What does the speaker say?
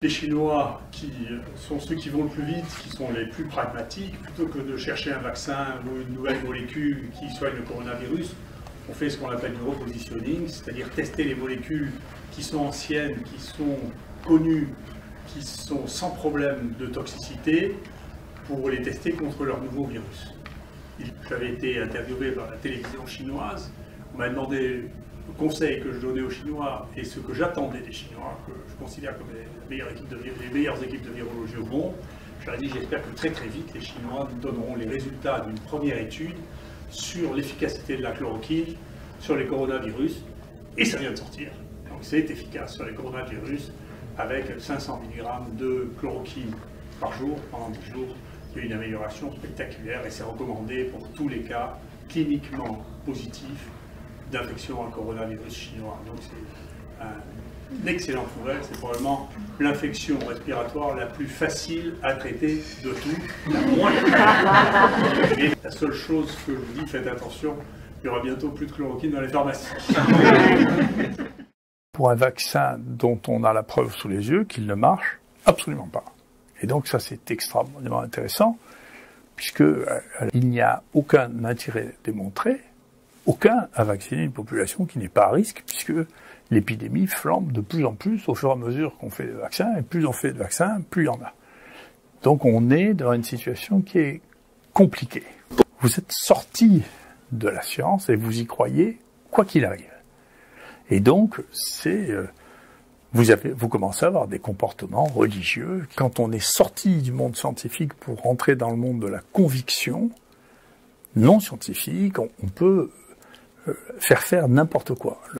Les Chinois, qui sont ceux qui vont le plus vite, qui sont les plus pragmatiques, plutôt que de chercher un vaccin ou une nouvelle molécule qui soigne le coronavirus, on fait ce qu'on appelle du repositioning, c'est-à-dire tester les molécules qui sont anciennes, qui sont connues, qui sont sans problème de toxicité, pour les tester contre leur nouveau virus. J'avais été interviewé par la télévision chinoise, on m'a demandé le conseil que je donnais aux Chinois et ce que j'attendais des Chinois, que je considère comme les meilleures équipes de virologie au monde. Je leur ai dit, j'espère que très vite, les Chinois nous donneront les résultats d'une première étude sur l'efficacité de la chloroquine sur les coronavirus, et ça vient de sortir. Donc c'est efficace sur les coronavirus, avec 500 mg de chloroquine par jour, pendant 10 jours. Il y a une amélioration spectaculaire, et c'est recommandé pour tous les cas cliniquement positifs d'infection à coronavirus chinois. Donc c'est une excellente nouvelle, c'est probablement l'infection respiratoire la plus facile à traiter de tout, la moins. Et la seule chose que je vous dis, faites attention, il y aura bientôt plus de chloroquine dans les pharmacies. Pour un vaccin dont on a la preuve sous les yeux qu'il ne marche absolument pas. Et donc ça c'est extrêmement intéressant, puisque il n'y a aucun intérêt démontré, aucun à vacciner une population qui n'est pas à risque, puisque l'épidémie flambe de plus en plus au fur et à mesure qu'on fait des vaccins, et plus on fait de vaccins, plus il y en a. Donc on est dans une situation qui est compliquée. Vous êtes sorti de la science et vous y croyez quoi qu'il arrive. Et donc vous commencez à avoir des comportements religieux. Quand on est sorti du monde scientifique pour rentrer dans le monde de la conviction non scientifique, on peut faire n'importe quoi.